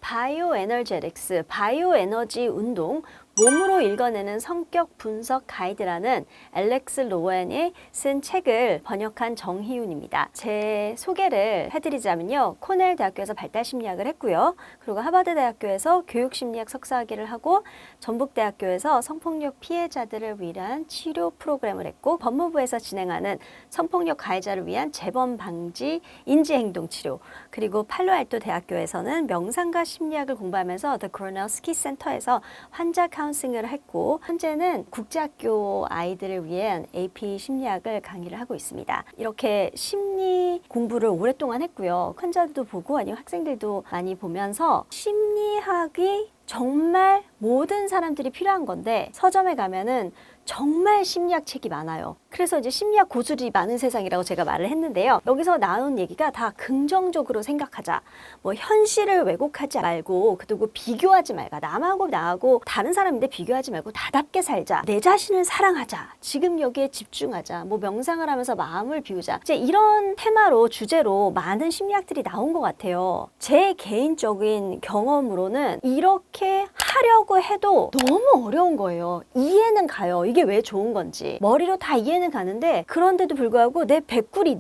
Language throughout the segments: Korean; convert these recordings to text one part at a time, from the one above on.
바이오 에너제틱스, 바이오 에너지 운동, 몸으로 읽어내는 성격 분석 가이드라는 알렉스 로웬이 쓴 책을 번역한 정희윤입니다. 제 소개를 해드리자면요. 코넬 대학교에서 발달심리학을 했고요. 그리고 하버드 대학교에서 교육심리학 석사학위를 하고 전북대학교에서 성폭력 피해자들을 위한 치료 프로그램을 했고 법무부에서 진행하는 성폭력 가해자를 위한 재범 방지 인지행동 치료, 그리고 팔로알토 대학교에서는 명상과 심리학을 공부하면서 The Kronowski 센터에서 환자 카운슬링을 했고, 현재는 국제학교 아이들을 위한 AP 심리학을 강의를 하고 있습니다. 이렇게 심리 공부를 오랫동안 했고요. 환자들도 보고 아니면 학생들도 많이 보면서 심리학이 정말 모든 사람들이 필요한 건데, 서점에 가면은 정말 심리학 책이 많아요. 그래서 이제 심리학 고수들이 많은 세상이라고 제가 말을 했는데요. 여기서 나온 얘기가 다 긍정적으로 생각하자. 뭐 현실을 왜곡하지 말고, 그리고 비교하지 말고, 남하고 나하고 다른 사람인데 비교하지 말고 다답게 살자. 내 자신을 사랑하자. 지금 여기에 집중하자. 뭐 명상을 하면서 마음을 비우자. 이제 이런 테마로, 주제로 많은 심리학들이 나온 것 같아요. 제 개인적인 경험으로는 이렇게 하려고 해도 너무 어려운 거예요. 이해는 가요. 이게 왜 좋은 건지 머리로 다 이해는 가는데, 그런데도 불구하고 내 백굴이,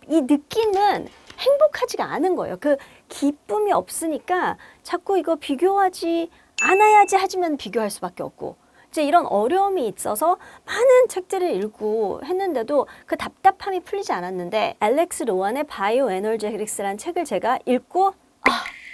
이 느낌은 행복하지가 않은 거예요. 그 기쁨이 없으니까 자꾸 이거 비교하지 않아야지 하지만 비교할 수밖에 없고, 이제 이런 어려움이 있어서 많은 책들을 읽고 했는데도 그 답답함이 풀리지 않았는데, 알렉스 로완의 바이오 에너제틱스라는 책을 제가 읽고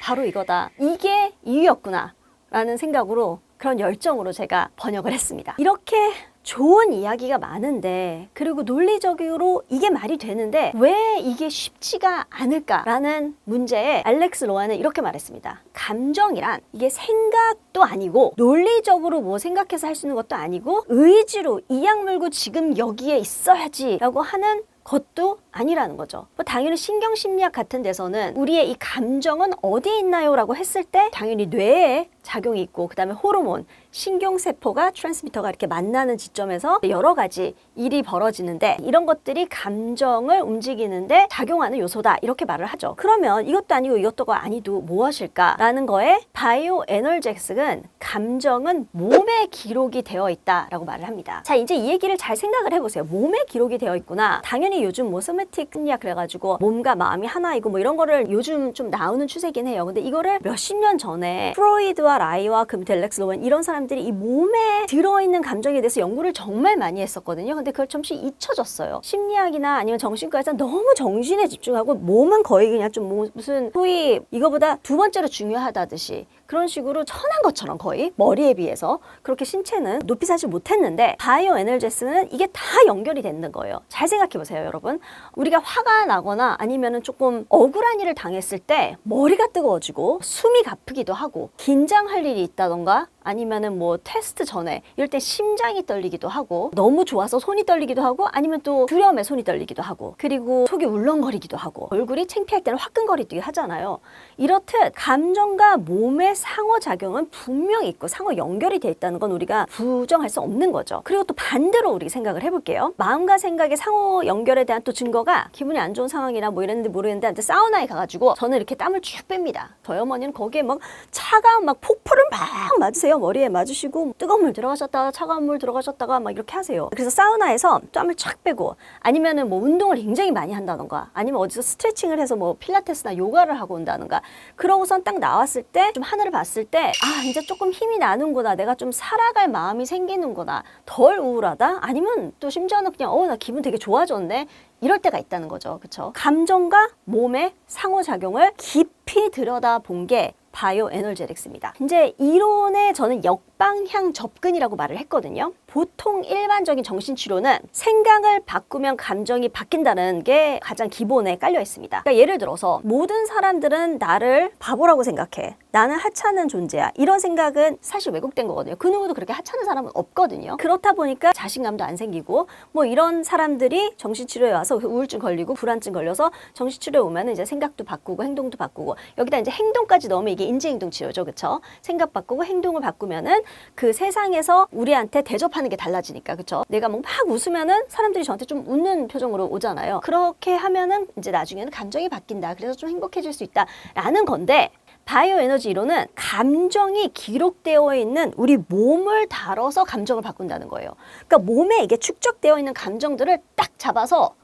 바로 이거다, 이게 이유였구나 라는 생각으로, 그런 열정으로 제가 번역을 했습니다. 이렇게 좋은 이야기가 많은데, 그리고 논리적으로 이게 말이 되는데 왜 이게 쉽지가 않을까라는 문제에 알렉스 로완은 이렇게 말했습니다. 감정이란 이게 생각도 아니고, 논리적으로 뭐 생각해서 할 수 있는 것도 아니고, 의지로 이 약 물고 지금 여기에 있어야지 라고 하는 것도 아니라는 거죠. 당연히 신경심리학 같은 데서는 우리의 이 감정은 어디에 있나요? 라고 했을 때 당연히 뇌에 작용이 있고, 그 다음에 호르몬, 신경세포가 트랜스미터가 이렇게 만나는 지점에서 여러 가지 일이 벌어지는데, 이런 것들이 감정을 움직이는데 작용하는 요소다, 이렇게 말을 하죠. 그러면 이것도 아니고 이것도가 아니도 무엇일까라는 거에 바이오 에너제틱스는 감정은 몸에 기록이 되어 있다라고 말을 합니다. 자, 이제 이 얘기를 잘 생각을 해보세요. 몸에 기록이 되어 있구나. 당연히 요즘 뭐 소매틱 심리학 그래가지고 몸과 마음이 하나이고 뭐 이런 거를 요즘 좀 나오는 추세긴 해요. 근데 이거를 몇십 년 전에 프로이드와 라이와 그 밑에 알렉스 로완, 이런 사람들이 이 몸에 들어있는 감정에 대해서 연구를 정말 많이 했었거든요. 근데 그걸 잠시 잊혀졌어요. 심리학이나 아니면 정신과에서 너무 정신에 집중하고 몸은 거의 그냥 좀 무슨 소위 이거보다 두 번째로 중요하다듯이 그런 식으로 천한 것처럼 거의 머리에 비해서 그렇게 신체는 높이 사지 못했는데, 바이오 에너제틱스는 이게 다 연결이 되는 거예요. 잘 생각해 보세요, 여러분. 우리가 화가 나거나 아니면은 조금 억울한 일을 당했을 때 머리가 뜨거워지고 숨이 가쁘기도 하고, 긴장할 일이 있다던가 아니면은 뭐 테스트 전에 이럴 때 심장이 떨리기도 하고, 너무 좋아서 손이 떨리기도 하고, 아니면 또 두려움에 손이 떨리기도 하고, 그리고 속이 울렁거리기도 하고, 얼굴이 창피할 때는 화끈거리기도 하잖아요. 이렇듯 감정과 몸의 상호작용은 분명히 있고 상호 연결이 돼 있다는 건 우리가 부정할 수 없는 거죠. 그리고 또 반대로 우리 생각을 해볼게요. 마음과 생각의 상호 연결에 대한 또 증거가, 기분이 안 좋은 상황이나 뭐 이랬는데 모르겠는데 사우나에 가가지고 저는 이렇게 땀을 쭉 뺍니다. 저희 어머니는 거기에 막 차가운 막 폭포를 막 맞으세요. 머리에 맞으시고 뜨거운 물 들어가셨다가 차가운 물 들어가셨다가 막 이렇게 하세요. 그래서 사우나에서 땀을 쫙 빼고, 아니면은 뭐 운동을 굉장히 많이 한다던가, 아니면 어디서 스트레칭을 해서 뭐 필라테스나 요가를 하고 온다던가, 그러고선 딱 나왔을 때 좀 하늘을 봤을 때, 아, 이제 조금 힘이 나는구나, 내가 좀 살아갈 마음이 생기는구나, 덜 우울하다, 아니면 또 심지어는 그냥 나 기분 되게 좋아졌네, 이럴 때가 있다는 거죠. 그쵸? 감정과 몸의 상호작용을 깊이 들여다본 게 바이오 에너제틱스입니다. 이제 이론에 저는 역방향 접근이라고 말을 했거든요. 보통 일반적인 정신치료는 생각을 바꾸면 감정이 바뀐다는 게 가장 기본에 깔려 있습니다. 그러니까 예를 들어서 모든 사람들은 나를 바보라고 생각해, 나는 하찮은 존재야, 이런 생각은 사실 왜곡된 거거든요. 그 누구도 그렇게 하찮은 사람은 없거든요. 그렇다 보니까 자신감도 안 생기고, 뭐 이런 사람들이 정신치료에 와서 우울증 걸리고 불안증 걸려서 정신치료에 오면 이제 생각도 바꾸고 행동도 바꾸고, 여기다 이제 행동까지 넣으면 이게 인지행동 치료죠. 그쵸? 생각 바꾸고 행동을 바꾸면은 그 세상에서 우리한테 대접하는 게 달라지니까. 그쵸? 내가 뭐 막 웃으면은 사람들이 저한테 좀 웃는 표정으로 오잖아요. 그렇게 하면은 이제 나중에는 감정이 바뀐다, 그래서 좀 행복해질 수 있다 라는 건데, 바이오 에너지 이론은 감정이 기록되어 있는 우리 몸을 다뤄서 감정을 바꾼다는 거예요. 그러니까 몸에 이게 축적되어 있는 감정들을 딱 잡아서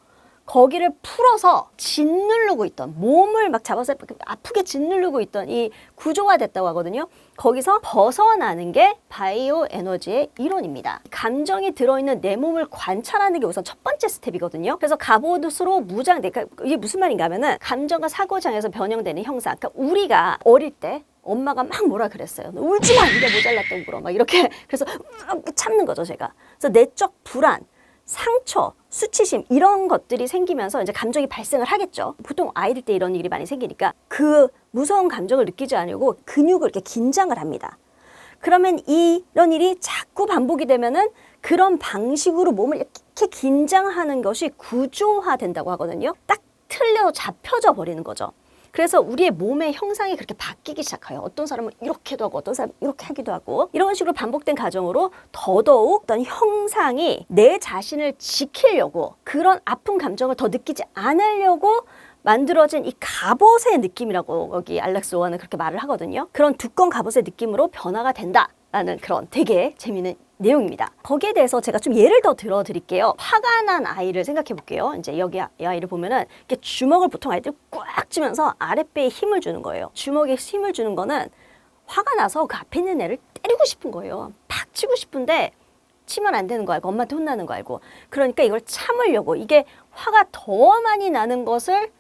거기를 풀어서 짓누르고 있던, 몸을 막 잡아서 아프게 짓누르고 있던 이 구조가 됐다고 하거든요. 거기서 벗어나는 게 바이오 에너지의 이론입니다. 감정이 들어있는 내 몸을 관찰하는 게 우선 첫 번째 스텝이거든요. 그래서 갑옷으로 무장돼. 그러니까 이게 무슨 말인가 하면은 감정과 사고장에서 변형되는 형상. 그러니까 우리가 어릴 때 엄마가 막 뭐라 그랬어요. 너 울지 마! 네가 모자랐다고 울어. 막 이렇게. 그래서 참는 거죠, 제가. 그래서 내적 불안, 상처, 수치심 이런 것들이 생기면서 이제 감정이 발생을 하겠죠. 보통 아이들 때 이런 일이 많이 생기니까 그 무서운 감정을 느끼지 않으려고 근육을 이렇게 긴장을 합니다. 그러면 이런 일이 자꾸 반복이 되면은 그런 방식으로 몸을 이렇게 긴장하는 것이 구조화된다고 하거든요. 딱 틀려 잡혀져 버리는 거죠. 그래서 우리의 몸의 형상이 그렇게 바뀌기 시작해요. 어떤 사람은 이렇게도 하고 어떤 사람은 이렇게 하기도 하고 이런 식으로 반복된 과정으로 더더욱 어떤 형상이 내 자신을 지키려고 그런 아픈 감정을 더 느끼지 않으려고 만들어진 이 갑옷의 느낌이라고 여기 알렉스 로완은 그렇게 말을 하거든요. 그런 두꺼운 갑옷의 느낌으로 변화가 된다라는 그런 되게 재미있는 내용입니다. 거기에 대해서 제가 좀 예를 더 들어드릴게요. 화가 난 아이를 생각해 볼게요. 이제 여기 이 아이를 보면은 이렇게 주먹을 보통 아이들 꽉 쥐면서 아랫배에 힘을 주는 거예요. 주먹에 힘을 주는 거는 화가 나서 그 앞에 있는 애를 때리고 싶은 거예요. 팍 치고 싶은데 치면 안 되는 거 알고 엄마한테 혼나는 거 알고 그러니까 이걸 참으려고 이게 화가 더 많이 나는 것을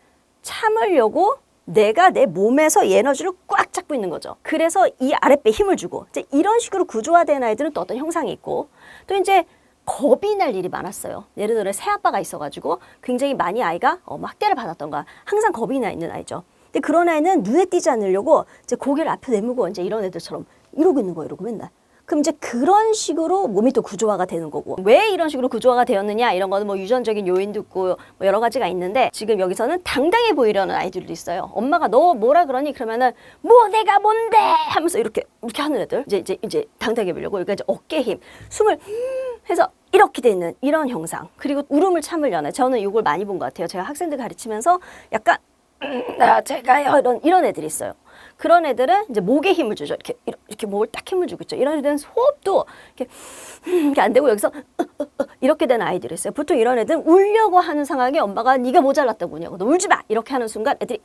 참으려고 내가 내 몸에서 이 에너지를 꽉 잡고 있는 거죠. 그래서 이 아랫배에 힘을 주고 이제 이런 식으로 구조화된 아이들은 또 어떤 형상이 있고 또 이제 겁이 날 일이 많았어요. 예를 들어 새아빠가 있어가지고 굉장히 많이 아이가 학대를 받았던가 항상 겁이 나 있는 아이죠. 근데 그런 아이는 눈에 띄지 않으려고 이제 고개를 앞에 내밀고 이제 이런 애들처럼 이러고 있는 거예요. 이러고 맨날. 그럼 이제 그런 식으로 몸이 또 구조화가 되는 거고 왜 이런 식으로 구조화가 되었느냐 이런 거는 뭐 유전적인 요인도 있고 뭐 여러 가지가 있는데 지금 여기서는 당당해 보이려는 아이들도 있어요. 엄마가 너 뭐라 그러니 그러면은 뭐 내가 뭔데 하면서 이렇게 하는 애들 이제 당당해 보이려고 그러니까 이제 어깨 힘 숨을 해서 이렇게 돼 있는 이런 형상 그리고 울음을 참으려는 저는 이걸 많이 본 것 같아요. 제가 학생들 가르치면서 약간 제가요 이런 애들이 있어요. 그런 애들은 이제 목에 힘을 주죠. 이렇게 목을 딱 힘을 주고 있죠. 이런 애들은 호흡도 이렇게 안 되고 여기서 이렇게 되는 아이들이 있어요. 보통 이런 애들은 울려고 하는 상황에 엄마가 네가 모자랐다고 우냐고 너 울지 마 이렇게 하는 순간 애들이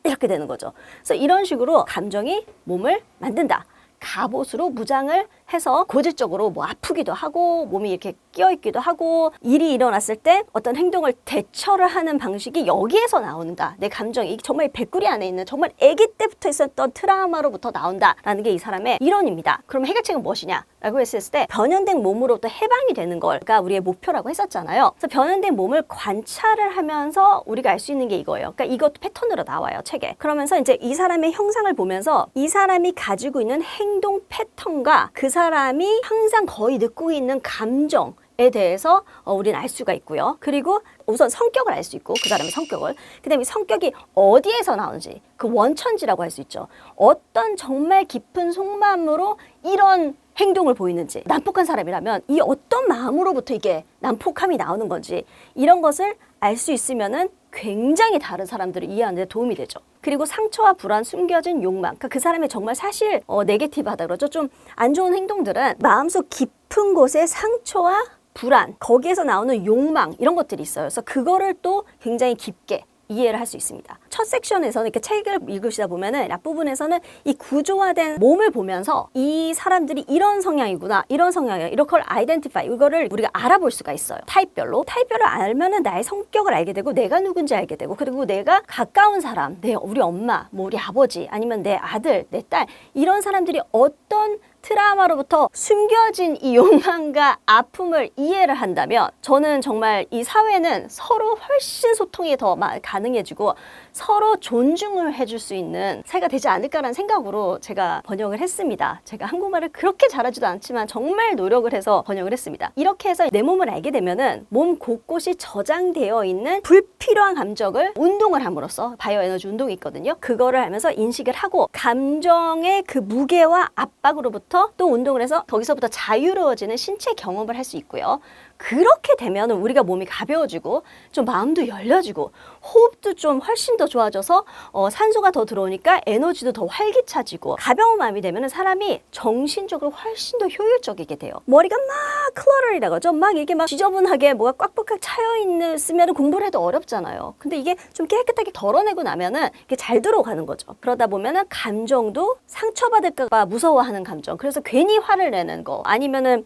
이렇게 되는 거죠. 그래서 이런 식으로 감정이 몸을 만든다. 갑옷으로 무장을 해서 고질적으로 뭐 아프기도 하고 몸이 이렇게 끼어있기도 하고 일이 일어났을 때 어떤 행동을 대처를 하는 방식이 여기에서 나온다. 내 감정이 정말 배꼽이 안에 있는 정말 아기 때부터 있었던 트라우마로부터 나온다라는 게 이 사람의 이론입니다. 그럼 해결책은 무엇이냐? 라고 했을 때 변형된 몸으로부터 해방이 되는 걸가 우리의 목표라고 했었잖아요. 그래서 변형된 몸을 관찰을 하면서 우리가 알 수 있는 게 이거예요. 그러니까 이것도 패턴으로 나와요, 책에. 그러면서 이제 이 사람의 형상을 보면서 이 사람이 가지고 있는 행동 패턴과 그 사람이 항상 거의 느끼고 있는 감정에 대해서 우리는 알 수가 있고요. 그리고 우선 성격을 알 수 있고 그 사람의 성격을 그다음에 성격이 어디에서 나오는지 그 원천지라고 할 수 있죠. 어떤 정말 깊은 속마음으로 이런 행동을 보이는지 난폭한 사람이라면 이 어떤 마음으로부터 이게 난폭함이 나오는 건지 이런 것을 알 수 있으면은 굉장히 다른 사람들을 이해하는 데 도움이 되죠. 그리고 상처와 불안, 숨겨진 욕망 그러니까 그 사람의 정말 사실 네게티브하다 그러죠. 좀 안 좋은 행동들은 마음속 깊은 곳에 상처와 불안, 거기에서 나오는 욕망 이런 것들이 있어요. 그래서 그거를 또 굉장히 깊게 이해를 할 수 있습니다. 첫 섹션에서는 이렇게 책을 읽으시다 보면은 앞부분에서는 이 구조화된 몸을 보면서 이 사람들이 이런 성향이구나, 이런 성향이야, 이런 걸 아이덴티파이, 이거를 우리가 알아볼 수가 있어요. 타입별로. 타입별로 알면은 나의 성격을 알게 되고 내가 누군지 알게 되고 그리고 내가 가까운 사람, 우리 엄마, 뭐 우리 아버지, 아니면 내 아들, 내 딸 이런 사람들이 어떤 트라우마로부터 숨겨진 이 욕망과 아픔을 이해를 한다면 저는 정말 이 사회는 서로 훨씬 소통이 더 가능해지고 서로 존중을 해줄 수 있는 사회가 되지 않을까라는 생각으로 제가 번역을 했습니다. 제가 한국말을 그렇게 잘하지도 않지만 정말 노력을 해서 번역을 했습니다. 이렇게 해서 내 몸을 알게 되면은 몸 곳곳이 저장되어 있는 불필요한 감정을 운동을 함으로써 바이오 에너지 운동이 있거든요. 그거를 하면서 인식을 하고 감정의 그 무게와 압박으로부터 거기서부터 또 운동을 해서 거기서부터 자유로워지는 신체 경험을 할 수 있고요. 그렇게 되면 우리가 몸이 가벼워지고 좀 마음도 열려지고 호흡도 좀 훨씬 더 좋아져서 산소가 더 들어오니까 에너지도 더 활기차지고 가벼운 마음이 되면 사람이 정신적으로 훨씬 더 효율적이게 돼요. 머리가 막 클러럴이라고 하죠. 막 이렇게 막 지저분하게 뭐가 꽉꽉 차여있으면 공부를 해도 어렵잖아요. 근데 이게 좀 깨끗하게 덜어내고 나면은 이게 잘 들어가는 거죠. 그러다 보면은 감정도 상처받을까 봐 무서워하는 감정. 그래서 괜히 화를 내는 거 아니면은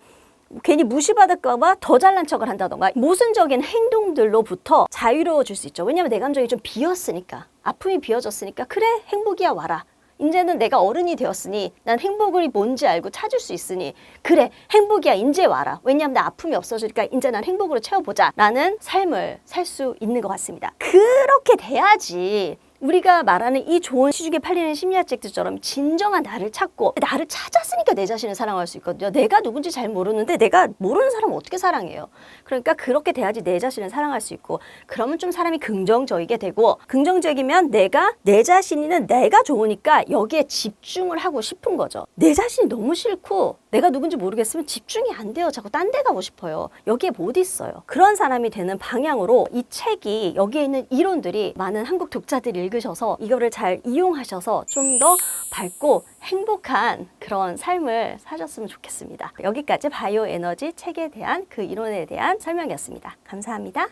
괜히 무시받을까 봐 더 잘난 척을 한다던가 모순적인 행동들로부터 자유로워질 수 있죠. 왜냐하면 내 감정이 좀 비었으니까 아픔이 비어졌으니까 그래 행복이야 와라. 이제는 내가 어른이 되었으니 난 행복이 뭔지 알고 찾을 수 있으니 그래 행복이야 이제 와라. 왜냐하면 나 아픔이 없어지니까 이제 난 행복으로 채워보자 라는 삶을 살 수 있는 것 같습니다. 그렇게 돼야지 우리가 말하는 이 좋은 시중에 팔리는 심리학 책들처럼 진정한 나를 찾고 나를 찾았으니까 내 자신을 사랑할 수 있거든요. 내가 누군지 잘 모르는데 내가 모르는 사람을 어떻게 사랑해요? 그러니까 그렇게 돼야지 내 자신을 사랑할 수 있고 그러면 좀 사람이 긍정적이게 되고 긍정적이면 내 자신이는 내가 좋으니까 여기에 집중을 하고 싶은 거죠. 내 자신이 너무 싫고 내가 누군지 모르겠으면 집중이 안 돼요. 자꾸 딴 데 가고 싶어요. 여기에 못 있어요. 그런 사람이 되는 방향으로 이 책이 여기에 있는 이론들이 많은 한국 독자들이 읽으셔서 이거를 잘 이용하셔서 좀 더 밝고 행복한 그런 삶을 사셨으면 좋겠습니다. 여기까지 바이오 에너지 책에 대한 그 이론에 대한 설명이었습니다. 감사합니다.